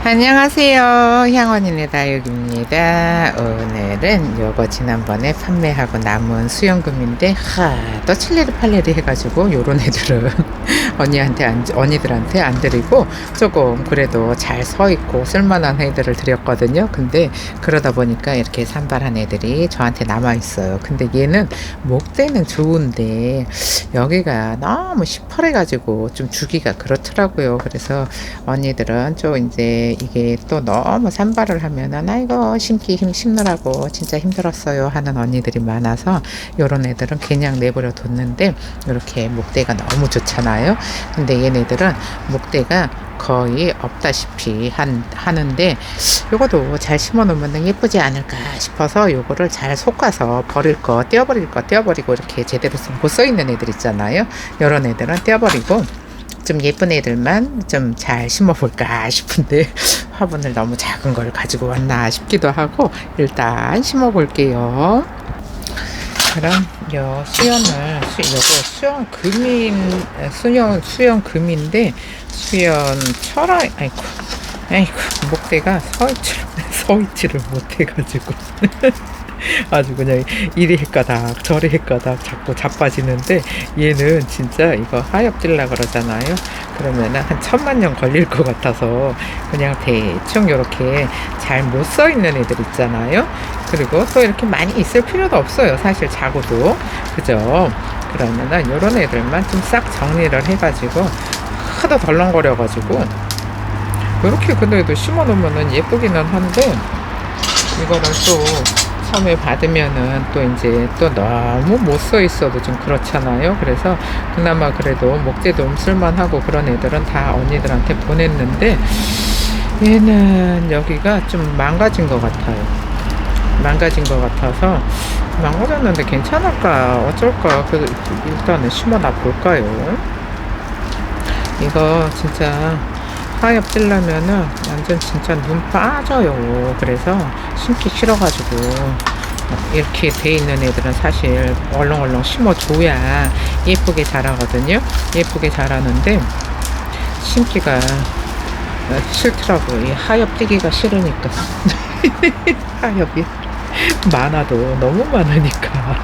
안녕하세요. 향원인의 다육입니다. 오늘은 요거 지난번에 판매하고 남은 수영금인데 하도 칠레리 팔레리 해가지고 요런 애들은 언니들한테 안 드리고 조금 그래도 잘 서있고 쓸만한 애들을 드렸거든요. 근데 그러다 보니까 이렇게 산발한 애들이 저한테 남아있어요. 근데 얘는 목대는 좋은데 여기가 너무 시퍼래가지고 좀 주기가 그렇더라고요. 그래서 언니들은 좀 이제 이게 또 너무 산발을 하면은 아이고 심느라고 진짜 힘들었어요 하는 언니들이 많아서 요런 애들은 그냥 내버려 뒀는데 이렇게 목대가 너무 좋잖아요. 근데 얘네들은 목대가 거의 없다시피 하는데 요것도 잘 심어 놓으면 예쁘지 않을까 싶어서 요거를 잘 솎아서 떼어버릴 거 떼어버리고 이렇게 제대로 못 써 있는 애들 있잖아요. 요런 애들은 떼어버리고 좀 예쁜 애들만 좀 잘 심어볼까 싶은데 화분을 너무 작은 걸 가지고 왔나 싶기도 하고 일단 심어볼게요. 그럼 요 수영 금인데 아이고 목대가 서있지를 못해가지고 아주 그냥 이리 헷가닥 저리 헷가닥 자꾸 자빠지는데 얘는 진짜 이거 하엽 찔라 그러잖아요. 그러면은 한 1000만 년 걸릴 것 같아서 그냥 대충 이렇게 잘 못 써 있는 애들 있잖아요. 그리고 또 이렇게 많이 있을 필요도 없어요. 사실 작고도 그죠. 그러면은 요런 애들만 좀 싹 정리를 해가지고 하도 덜렁거려가지고 이렇게 근데도 심어 놓으면은 예쁘기는 한데 이거를 또 처음에 받으면은 또 이제 또 너무 못 써 있어도 좀 그렇잖아요. 그래서 그나마 그래도 목재도 쓸만하고 그런 애들은 다 언니들한테 보냈는데 얘는 여기가 좀 망가진 것 같아요. 망가진 것 같아서 망가졌는데 괜찮을까 어쩔까 그래서 일단은 심어놔 볼까요. 이거 진짜 하엽 찔려면은 완전 진짜 눈 빠져요. 그래서 심기 싫어가지고 이렇게 돼 있는 애들은 사실 얼렁얼렁 심어줘야 예쁘게 자라거든요. 예쁘게 자라는데 심기가 싫더라고. 이 하엽 띄기가 싫으니까 하엽이 많아도 너무 많으니까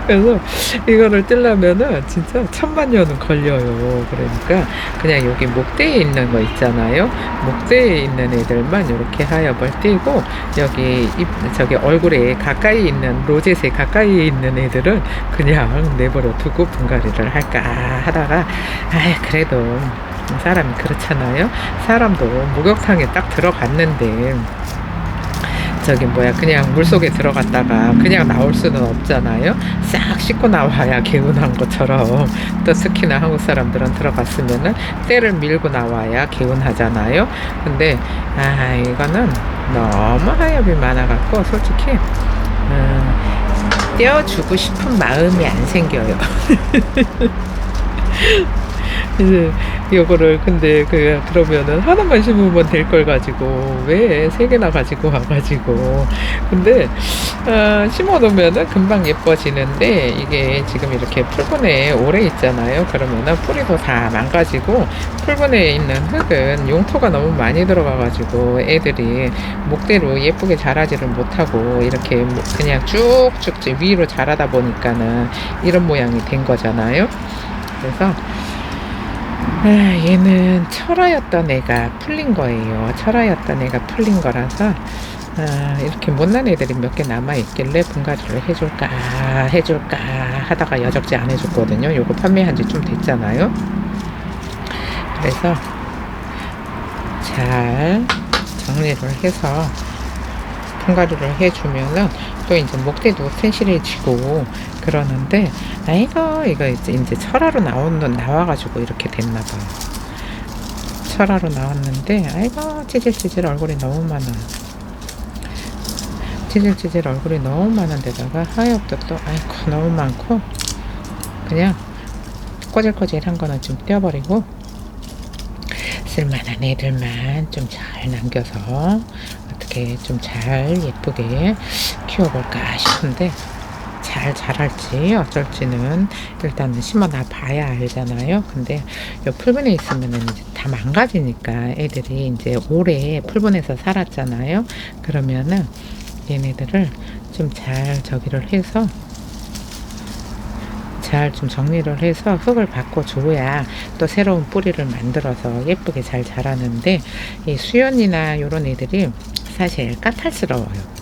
그래서 이거를 뜰려면은 진짜 1000만 년은 걸려요. 그러니까 그냥 여기 목대에 있는 거 있잖아요. 목대에 있는 애들만 이렇게 하엽을 띄고 여기 저기 얼굴에 가까이 있는 로제세 가까이 있는 애들은 그냥 내버려 두고 분갈이를 할까 하다가 그래도 사람이 그렇잖아요. 사람도 목욕탕에 딱 들어갔는데 그냥 물속에 들어갔다가 그냥 나올 수는 없잖아요. 싹 씻고 나와야 개운한 것처럼 또 특히나 한국 사람들은 들어갔으면은 때를 밀고 나와야 개운하잖아요. 근데 이거는 너무 하엽이 많아갖고 솔직히 떼어주고 싶은 마음이 안 생겨요. 이제 요거를 근데 그러면은 하나만 심으면 될 걸 가지고 왜 3개나 가지고 와가지고 근데 심어 놓으면은 금방 예뻐지는데 이게 지금 이렇게 풀분에 오래 있잖아요. 그러면은 뿌리도 다 망가지고 풀분에 있는 흙은 용토가 너무 많이 들어가 가지고 애들이 목대로 예쁘게 자라지를 못하고 이렇게 그냥 쭉쭉 위로 자라다 보니까는 이런 모양이 된 거잖아요. 그래서 얘는 철화였던 애가 풀린 거예요. 철화였던 애가 풀린 거라서 이렇게 못난 애들이 몇 개 남아있길래 분갈이를 해줄까 하다가 여적지 안 해줬거든요. 요거 판매한 지 좀 됐잖아요. 그래서 잘 정리를 해서 분갈이를 해주면은 또 이제 목대도 튼실해지고 그러는데 이거 이제 철화로 나와가지고 이렇게 됐나봐요. 철화로 나왔는데 찌질찌질 얼굴이 너무 많아. 찌질찌질 얼굴이 너무 많은데다가 하엽도 또 너무 많고 그냥 꼬질꼬질한 거는 좀 떼어버리고 쓸만한 애들만 좀 잘 남겨서 어떻게 좀 잘 예쁘게 키워볼까 싶은데 잘 자랄지 어쩔지는 일단은 심어놔 봐야 알잖아요. 근데 요 풀분에 있으면은 이제 다 망가지니까 애들이 이제 오래 풀분에서 살았잖아요. 그러면은 얘네들을 좀 잘 저기를 해서 잘 좀 정리를 해서 흙을 바꿔줘야 또 새로운 뿌리를 만들어서 예쁘게 잘 자라는데, 이 수연이나 요런 애들이 사실 까탈스러워요.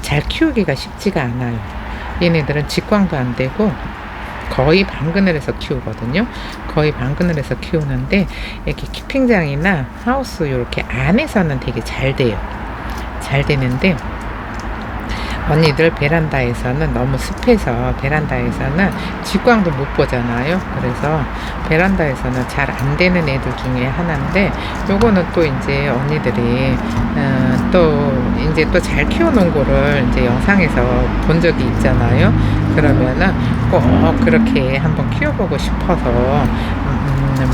잘 키우기가 쉽지가 않아요. 얘네들은 직광도 안 되고 거의 방그늘에서 키우거든요. 거의 방그늘에서 키우는데 이렇게 키핑장이나 하우스 이렇게 안에서는 되게 잘 돼요. 잘 되는데 언니들 베란다에서는 너무 습해서 베란다에서는 직광도 못 보잖아요. 그래서 베란다에서는 잘 안 되는 애들 중에 하나인데, 요거는 또 이제 언니들이 또 이제 또 잘 키워놓은 거를 이제 영상에서 본 적이 있잖아요. 그러면은 꼭 그렇게 한번 키워보고 싶어서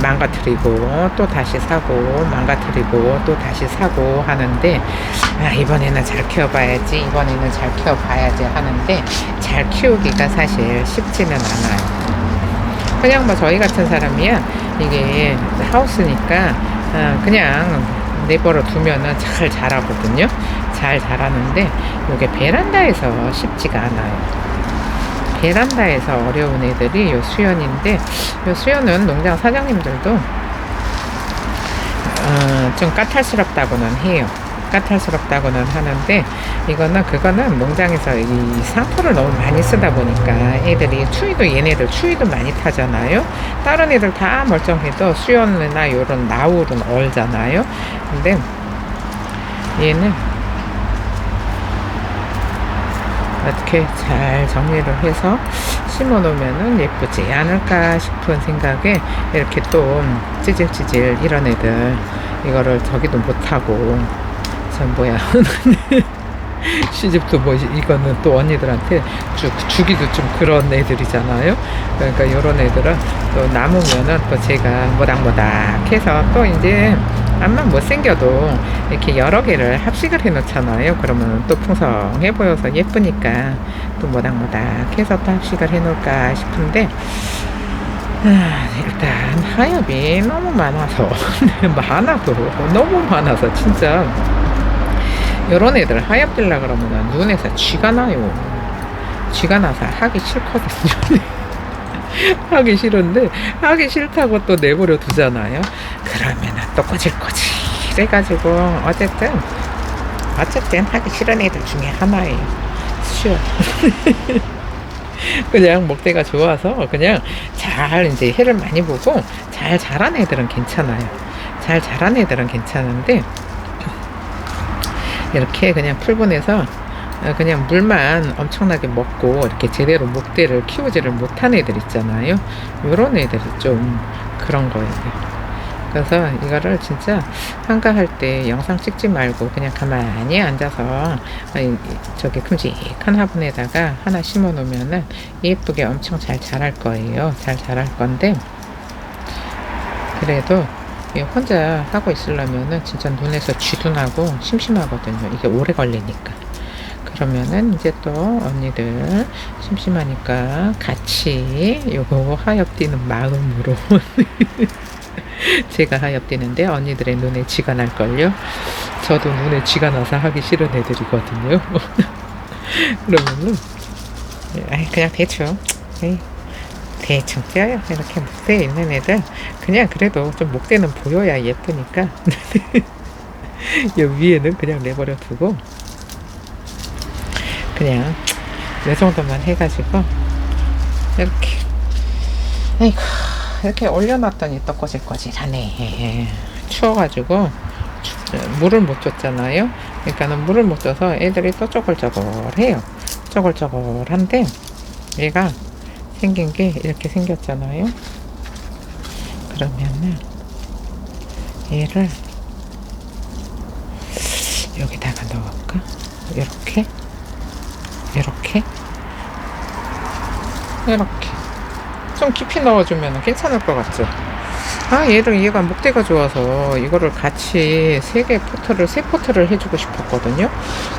망가뜨리고 또 다시 사고 망가뜨리고 또 다시 사고 하는데, 이번에는 잘 키워봐야지, 이번에는 잘 키워봐야지 하는데 잘 키우기가 사실 쉽지는 않아요. 그냥 뭐 저희 같은 사람이야 이게 하우스니까 그냥 내버려 두면은 잘 자라거든요. 잘 자라는데 이게 베란다에서 쉽지가 않아요. 베란다에서 어려운 애들이 요 수연인데, 요 수연은 농장 사장님들도 좀 까탈스럽다고는 해요. 까탈스럽다고는 하는데, 그거는 농장에서 이 상토를 너무 많이 쓰다 보니까 애들이 얘네들 추위도 많이 타잖아요. 다른 애들 다 멀쩡해도 수연이나 요런 나울은 얼잖아요. 근데 얘는 어떻게 잘 정리를 해서 심어 놓으면은 예쁘지 않을까 싶은 생각에, 이렇게 또 찌질찌질 이런 애들 이거를 저기도 못하고 뭐야 시집도 뭐 이거는 또 언니들한테 주기도 좀 그런 애들이잖아요. 그러니까 요런 애들은 또 남으면은 또 제가 모닥모닥 해서 또 이제 암만 못생겨도 이렇게 여러 개를 합식을 해 놓잖아요. 그러면 또 풍성해 보여서 예쁘니까 또 모닥모닥 해서 또 합식을 해 놓을까 싶은데, 일단 하엽이 너무 많아서 너무 많아서 진짜 요런 애들 하엽 들라 그러면 눈에서 쥐가 나요. 쥐가 나서 하기 싫거든요. 하기 싫은데 하기 싫다고 또 내버려 두잖아요. 그러면은 또 꼬질꼬질 해가지고 어쨌든 하기 싫은 애들 중에 하나예요. 쉬워. 그냥 먹대가 좋아서 그냥 잘 이제 해를 많이 보고 잘 자란 애들은 괜찮아요. 잘 자란 애들은 괜찮은데, 이렇게 그냥 풀분해서 그냥 물만 엄청나게 먹고 이렇게 제대로 목대를 키우지를 못한 애들 있잖아요. 요런 애들이 좀 그런 거예요. 그래서 이거를 진짜 한가할 때 영상 찍지 말고 그냥 가만히 앉아서 저기 큼직한 화분에다가 하나 심어 놓으면은 예쁘게 엄청 잘 자랄 거예요. 잘 자랄 건데, 그래도 혼자 하고 있으려면은 진짜 눈에서 쥐도 나고 심심하거든요. 이게 오래 걸리니까. 그러면은 이제 또 언니들 심심하니까 같이 요거 하엽 뛰는 마음으로 제가 하엽 뛰는데 언니들의 눈에 쥐가 날걸요. 저도 눈에 쥐가 나서 하기 싫은 애들이거든요. 그러면은 그냥 대충 뛰어요. 이렇게 목대에 있는 애들 그냥 그래도 좀 목대는 보여야 예쁘니까 요 위에는 그냥 내버려 두고 그냥 이 정도만 해가지고 이렇게 올려놨더니 또 꼬질꼬질하네. 추워가지고 물을 못 줬잖아요. 그러니까는 물을 못 줘서 애들이 또 쪼글쪼글해요. 쪼글쪼글한데 얘가 생긴 게 이렇게 생겼잖아요. 그러면은 얘를 여기다가 넣을까? 이렇게 좀 깊이 넣어주면 괜찮을 것 같죠? 얘가 목대가 좋아서 이거를 같이 세 포트를 해주고 싶었거든요.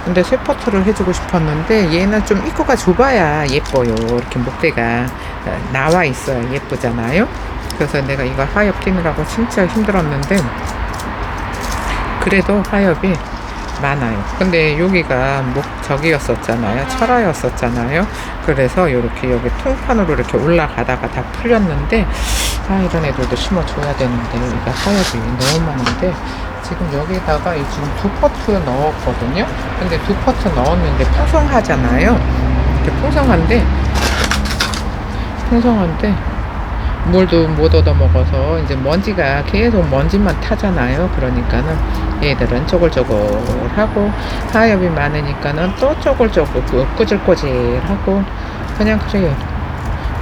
근데 세 포트를 해주고 싶었는데 얘는 좀 입구가 좁아야 예뻐요. 이렇게 목대가 나와 있어야 예쁘잖아요. 그래서 내가 이거 하엽 뛰느라고 진짜 힘들었는데 그래도 하엽이 많아요. 근데 여기가 저기였었잖아요. 철화였었잖아요. 그래서 이렇게 여기 통판으로 이렇게 올라가다가 다 풀렸는데 이런 애들도 심어줘야 되는데 이거 하엽이 너무 많은데 지금 여기다가 지금 2포트 넣었거든요. 근데 2포트 넣었는데 풍성하잖아요. 이렇게 풍성한데 물도 못 얻어 먹어서 이제 먼지가 계속 먼지만 타잖아요. 그러니까는 얘들은 쪼글쪼글하고 하엽이 많으니까는 또 쪼글쪼글 꾸질꾸질하고 그냥 그래요.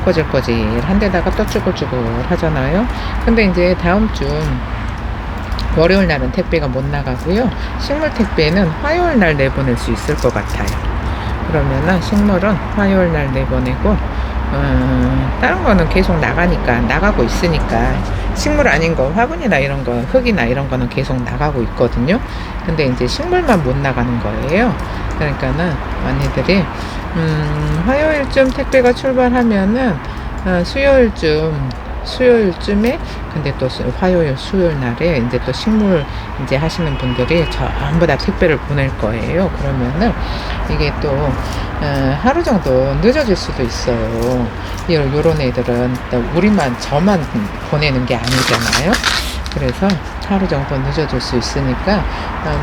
꼬질꼬질한 데다가 또 쪼글쪼글 하잖아요. 근데 이제 다음 주 월요일 날은 택배가 못 나가고요. 식물 택배는 화요일 날 내보낼 수 있을 것 같아요. 그러면은 식물은 화요일 날 내보내고 다른 거는 계속 나가고 있으니까 식물 아닌 거 화분이나 이런 거 흙이나 이런 거는 계속 나가고 있거든요. 근데 이제 식물만 못 나가는 거예요. 그러니까는 언니들이 화요일쯤 택배가 출발하면은 수요일쯤에 근데 또 화요일 수요일 날에 이제 또 식물 이제 하시는 분들이 전부 다 택배를 보낼 거예요. 그러면은 이게 또 하루 정도 늦어질 수도 있어요. 요런 애들은 저만 보내는 게 아니잖아요. 그래서 하루 정도 늦어질 수 있으니까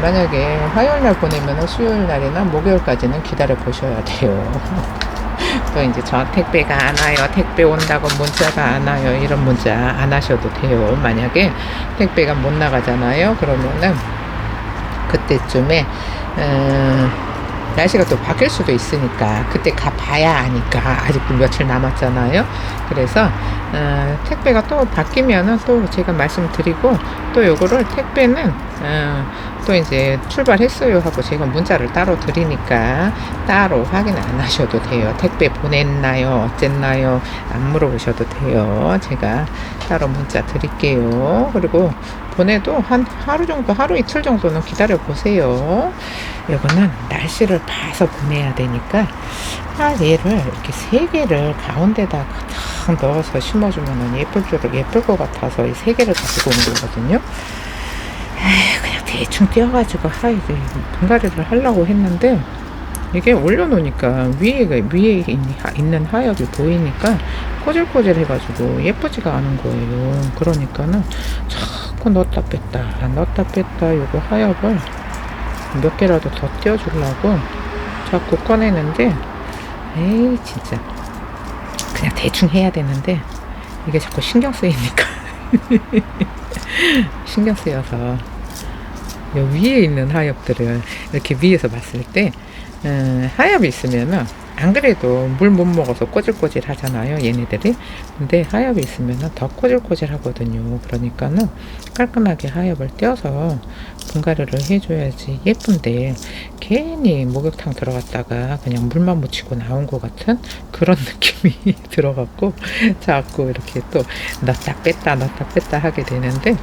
만약에 화요일 날 보내면 수요일 날이나 목요일까지는 기다려 보셔야 돼요. 또 이제 저 택배가 안 와요. 택배 온다고 문자가 안 와요. 이런 문자 안 하셔도 돼요. 만약에 택배가 못 나가잖아요. 그러면은 그때쯤에 날씨가 또 바뀔 수도 있으니까 그때 가봐야 아니까 아직도 며칠 남았잖아요. 그래서 택배가 또 바뀌면은 또 제가 말씀드리고 또 요거를 택배는 또 이제 출발했어요 하고 제가 문자를 따로 드리니까 따로 확인 안 하셔도 돼요. 택배 보냈나요? 어쨌나요? 안 물어보셔도 돼요. 제가 따로 문자 드릴게요. 그리고 보내도 한 하루 정도, 하루 이틀 정도는 기다려 보세요. 이거는 날씨를 봐서 보내야 되니까 얘를 이렇게 3개를 가운데다가 탁 넣어서 심어주면 예쁠 것 같아서 이 3개를 가지고 온 거거든요. 그냥 대충 띄어가지고 분갈이를 하려고 했는데 이게 올려놓으니까 위에 있는 하엽이 보이니까 꼬질꼬질 해가지고 예쁘지가 않은 거예요. 그러니까는 자꾸 넣었다 뺐다 요거 하엽을 몇 개라도 더 띄워주려고 자꾸 꺼내는데 에이 진짜 그냥 대충 해야 되는데 이게 자꾸 신경 쓰이니까 신경 쓰여서 요 위에 있는 하엽들을 이렇게 위에서 봤을 때 하엽이 있으면은 안 그래도 물 못 먹어서 꼬질꼬질 하잖아요 얘네들이. 근데 하엽이 있으면은 더 꼬질꼬질 하거든요. 그러니까는 깔끔하게 하엽을 떼어서 분갈이를 해줘야지 예쁜데 괜히 목욕탕 들어갔다가 그냥 물만 묻히고 나온 것 같은 그런 느낌이 들어갖고 자꾸 이렇게 또 넣었다 뺐다 하게 되는데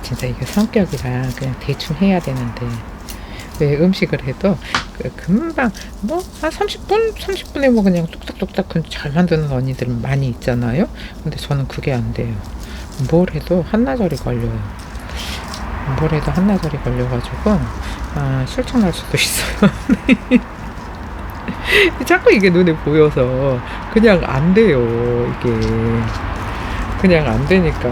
진짜 이게 성격이라 그냥 대충 해야 되는데 왜 음식을 해도 금방 한 30분에 그냥 뚝딱뚝딱 잘 만드는 언니들 많이 있잖아요. 근데 저는 그게 안 돼요. 뭘 해도 한나절이 걸려요. 걸려가지고 실증 날 수도 있어요. 자꾸 이게 눈에 보여서 그냥 안 돼요. 이게 그냥 안 되니까.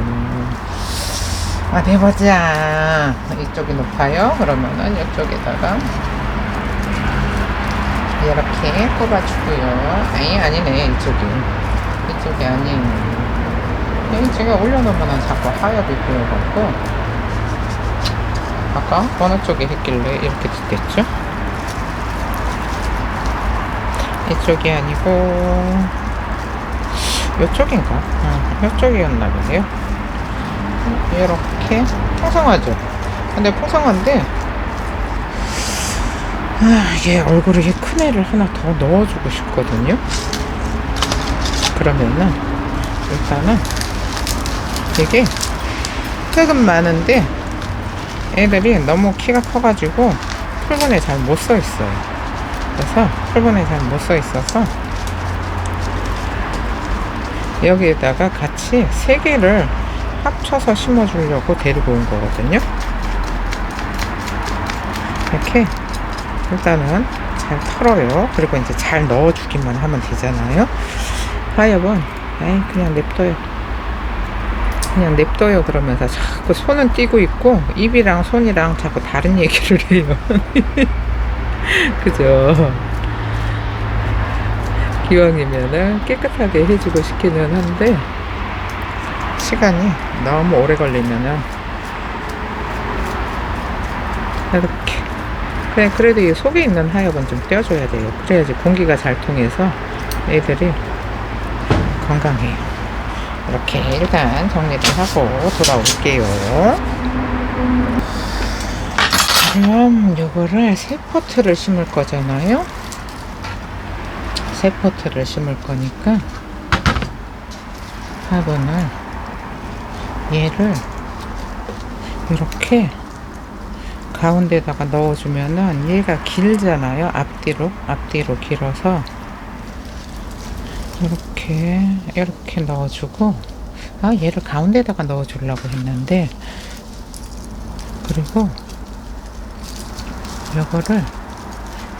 해보자. 이쪽이 높아요. 그러면은 이쪽에다가 이렇게 꼽아주고요. 아니네. 이쪽이 아니에요. 제가 올려놓으면 자꾸 하엽이 보여갖고 아까 어느 쪽에 했길래 이렇게 됐죠? 이쪽이 아니고 이쪽인가? 이쪽이었나 보네요. 이렇게 풍성하죠. 근데 풍성한데 얘 얼굴에 큰 애를 하나 더 넣어주고 싶거든요. 그러면은 일단은 이게 흙은 많은데 애들이 너무 키가 커가지고 풀분에 잘 못 써 있어요. 그래서 풀분에 잘 못 써 있어서 여기에다가 같이 3개를 합쳐서 심어주려고 데리고 온 거거든요. 이렇게 일단은 잘 털어요. 그리고 이제 잘 넣어주기만 하면 되잖아요. 하여본 그냥 냅둬요. 그냥 냅둬요. 그러면서 자꾸 손은 띄고 있고 입이랑 손이랑 자꾸 다른 얘기를 해요. 그죠? 기왕이면은 깨끗하게 해주고 싶기는 한데 시간이 너무 오래 걸리면은 이렇게 그래도 이 속에 있는 하엽은 좀 떼어줘야 돼요. 그래야지 공기가 잘 통해서 애들이 건강해요. 이렇게 일단 정리를 하고 돌아올게요. 그럼 요거를 3포트를 심을 거잖아요. 3포트를 심을 거니까 화분을 얘를 이렇게 가운데다가 넣어주면은 얘가 길잖아요. 앞뒤로 길어서 이렇게 넣어주고 얘를 가운데다가 넣어주려고 했는데 그리고 요거를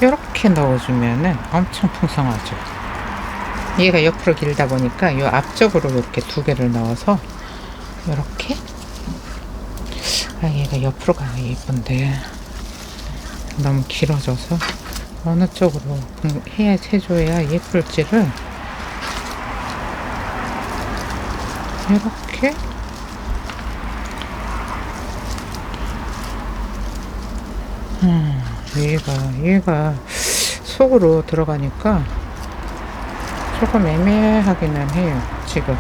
이렇게 넣어주면은 엄청 풍성하죠. 얘가 옆으로 길다 보니까 요 앞쪽으로 이렇게 2개를 넣어서 이렇게 얘가 옆으로 가야 예쁜데 너무 길어져서 어느 쪽으로 해줘야 예쁠지를 이렇게 얘가 속으로 들어가니까 조금 애매하기는 해요. 지금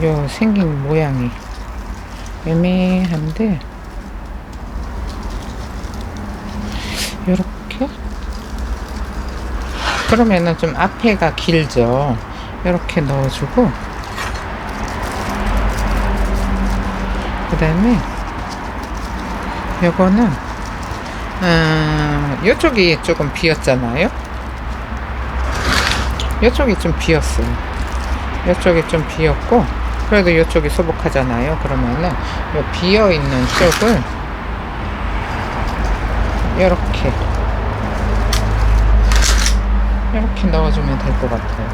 요 생긴 모양이 애매한데 요렇게 그러면은 좀 앞에가 길죠. 이렇게 넣어주고 그 다음에 요거는 요쪽이 조금 비었잖아요. 요쪽이 좀 비었어요. 요쪽이 좀 비었고 그래도 요쪽이 소복하잖아요. 그러면은 요 비어있는 쪽을 이렇게 넣어주면 될 것 같아요.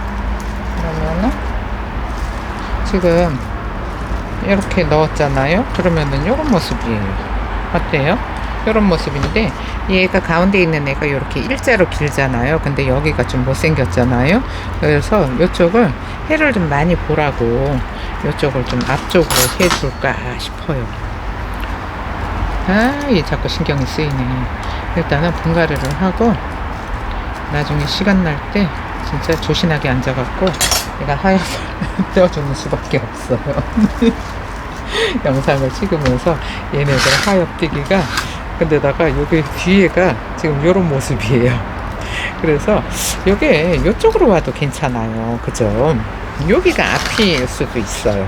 그러면은 지금 이렇게 넣었잖아요. 그러면은 요런 모습이에요. 어때요? 요런 모습인데 얘가 가운데 있는 애가 이렇게 일자로 길잖아요. 근데 여기가 좀 못생겼잖아요. 그래서 요쪽을 해를 좀 많이 보라고 요쪽을 좀 앞쪽으로 해줄까 싶어요. 얘 자꾸 신경이 쓰이네. 일단은 분갈이를 하고 나중에 시간 날 때 진짜 조신하게 앉아갖고 얘가 하엽을 떼어주는 수밖에 없어요. 영상을 찍으면서 얘네들 하엽 뛰기가 근데다가 여기 뒤에가 지금 요런 모습이에요. 그래서 요게 요쪽으로 와도 괜찮아요. 그죠? 여기가 앞일 수도 있어요.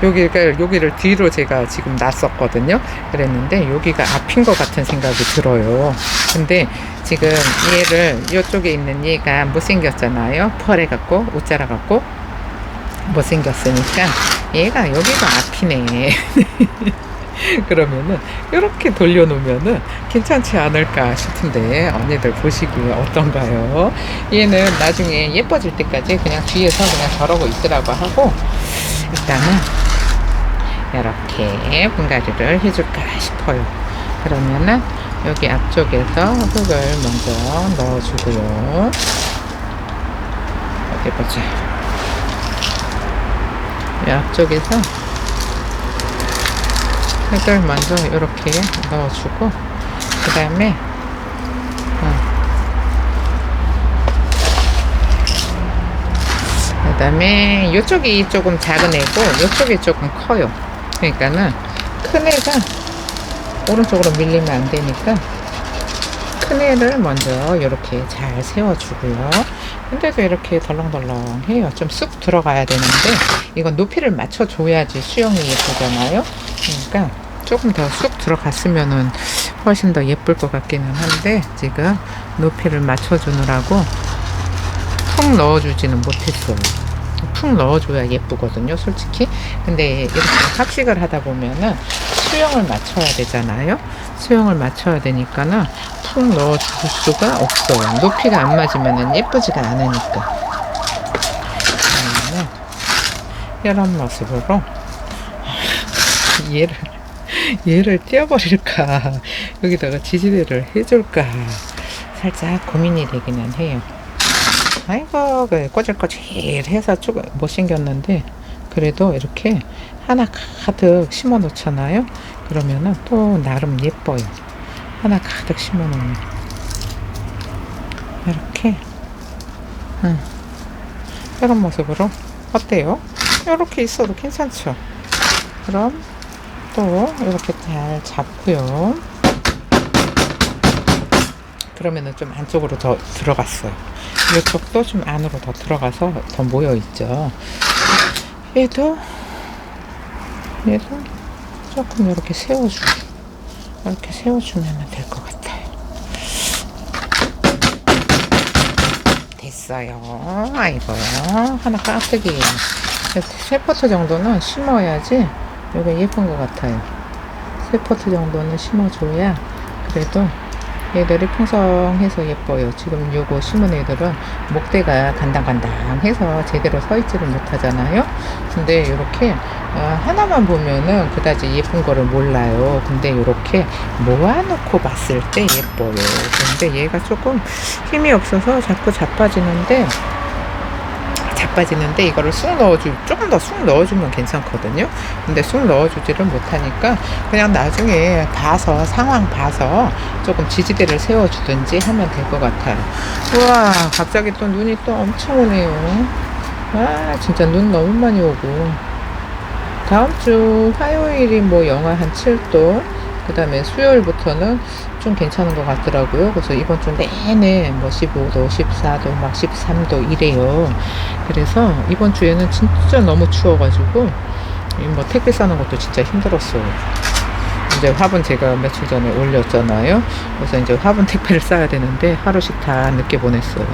여기를 뒤로 제가 지금 놨었거든요. 그랬는데 여기가 앞인 것 같은 생각이 들어요. 근데 지금 얘를 이쪽에 있는 얘가 못생겼잖아요. 펄해갖고 옷자라갖고 못생겼으니까 얘가 여기가 앞이네. 그러면은 이렇게 돌려놓으면은 괜찮지 않을까 싶은데 언니들 보시기에 어떤가요? 얘는 나중에 예뻐질 때까지 그냥 뒤에서 그냥 저러고 있으라고 하고 일단은 이렇게 분갈이를 해줄까 싶어요. 그러면은 여기 앞쪽에서 흙을 먼저 넣어주고요. 어디 보자. 이 앞쪽에서 흙을 먼저 이렇게 넣어주고 그 다음에 이쪽이 조금 작은 애고 이쪽이 조금 커요. 그러니까는 큰 애가 오른쪽으로 밀리면 안 되니까 큰 애를 먼저 이렇게 잘 세워주고요. 근데도 이렇게 덜렁덜렁해요. 좀 쑥 들어가야 되는데 이건 높이를 맞춰줘야지 수영이 예쁘잖아요. 그러니까 조금 더 쑥 들어갔으면은 훨씬 더 예쁠 것 같기는 한데 지금 높이를 맞춰주느라고 푹 넣어주지는 못했어요. 푹 넣어줘야 예쁘거든요, 솔직히. 근데 이렇게 합식을 하다 보면은 수영을 맞춰야 되잖아요. 수영을 맞춰야 되니까는 푹 넣어줄 수가 없어요. 높이가 안 맞으면은 예쁘지가 않으니까. 그러면은 이런 모습으로 얘를 띄워버릴까, 여기다가 지지대를 해줄까, 살짝 고민이 되기는 해요. 아이고, 꼬질꼬질해서 조금 못생겼는데, 그래도 이렇게 하나 가득 심어 놓잖아요? 그러면은 또 나름 예뻐요. 하나 가득 심어 놓으면. 이렇게, 이런 모습으로. 어때요? 이렇게 있어도 괜찮죠? 그럼 또 이렇게 잘 잡고요. 그러면은 좀 안쪽으로 더 들어갔어요. 이쪽도 좀 안으로 더 들어가서 더 모여 있죠. 얘도 조금 이렇게 이렇게 세워주면 될 것 같아요. 됐어요. 아이고, 하나 깍두기. 3포트 정도는 심어야지 이게 예쁜 것 같아요. 3포트 정도는 심어줘야 그래도 얘들이 풍성해서 예뻐요. 지금 요거 심은 애들은 목대가 간당간당해서 제대로 서 있지를 못하잖아요. 근데 이렇게 하나만 보면은 그다지 예쁜 거를 몰라요. 근데 이렇게 모아놓고 봤을 때 예뻐요. 근데 얘가 조금 힘이 없어서 자꾸 자빠지는데 이거를 조금 더 쑥 넣어주면 괜찮거든요. 근데 쑥 넣어주지를 못하니까 그냥 나중에 상황 봐서 조금 지지대를 세워주든지 하면 될 것 같아요. 우와, 갑자기 또 눈이 또 엄청 오네요. 아, 진짜 눈 너무 많이 오고. 다음 주 화요일이 뭐 영하 한 7도, 그 다음에 수요일부터는 좀 괜찮은 것 같더라고요. 그래서 이번 주 내내 뭐 15도, 14도, 막 13도 이래요. 그래서 이번 주에는 진짜 너무 추워가지고 뭐 택배 싸는 것도 진짜 힘들었어요. 이제 화분 제가 며칠 전에 올렸잖아요. 그래서 이제 화분 택배를 싸야 되는데 하루씩 다 늦게 보냈어요.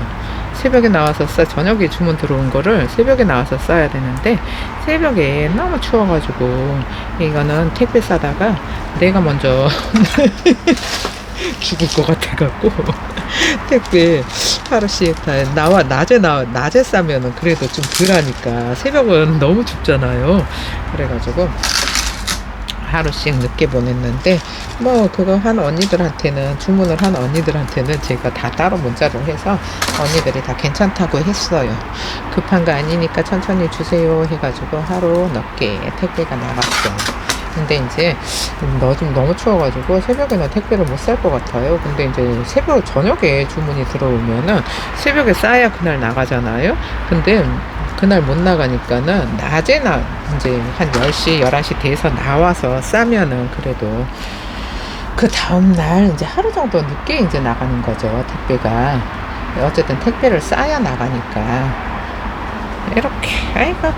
새벽에 나와서 저녁에 주문 들어온 거를 새벽에 나와서 싸야 되는데 새벽에 너무 추워가지고 이거는 택배 싸다가 내가 먼저 죽을 것 같아갖고 택배 하루씩 다 낮에 싸면은 그래도 좀 덜하니까 새벽은 너무 춥잖아요. 그래가지고 하루씩 늦게 보냈는데 뭐 그거 주문을 한 언니들한테는 제가 다 따로 문자를 해서 언니들이 다 괜찮다고 했어요. 급한 거 아니니까 천천히 주세요 해가지고 하루 넘게 택배가 나갔어요. 근데 이제 너무 추워가지고 새벽에는 택배를 못 살 것 같아요. 근데 이제 저녁에 주문이 들어오면은 새벽에 싸야 그날 나가잖아요. 근데 그날 못 나가니까는 낮에 이제 한 10시, 11시 돼서 나와서 싸면은 그래도 그 다음날 이제 하루 정도 늦게 이제 나가는 거죠, 택배가. 어쨌든 택배를 싸야 나가니까. 이렇게, 아이고,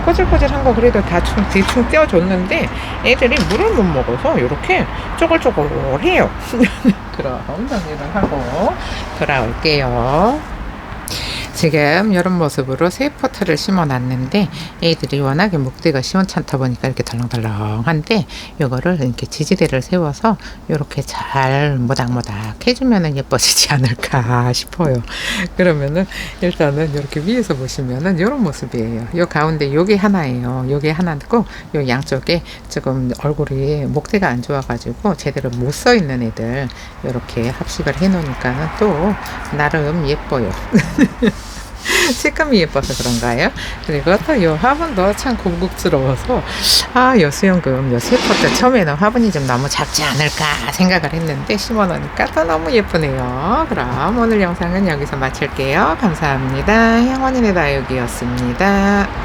꼬질꼬질한 거 그래도 다 대충 떼어줬는데 애들이 물을 못 먹어서 이렇게 쪼글쪼글해요. 그럼 정리를 하고 돌아올게요. 지금 이런 모습으로 3포트를 심어 놨는데 애들이 워낙에 목대가 시원찮다 보니까 이렇게 덜렁덜렁한데 요거를 이렇게 지지대를 세워서 이렇게 잘 모닥모닥 해주면 예뻐지지 않을까 싶어요. 그러면은 일단은 이렇게 위에서 보시면은 이런 모습이에요. 요 가운데 요게 하나예요. 요게 하나고 요 양쪽에 조금 얼굴이 목대가 안 좋아가지고 제대로 못 서 있는 애들 이렇게 합식을 해 놓으니까는 또 나름 예뻐요. 색감이 예뻐서 그런가요? 그리고 또 요 화분도 참 궁극스러워서 요 수영금 요 3포트 처음에는 화분이 좀 너무 작지 않을까 생각을 했는데 심어 놓으니까 또 너무 예쁘네요. 그럼 오늘 영상은 여기서 마칠게요. 감사합니다. 향원이네 다육이었습니다.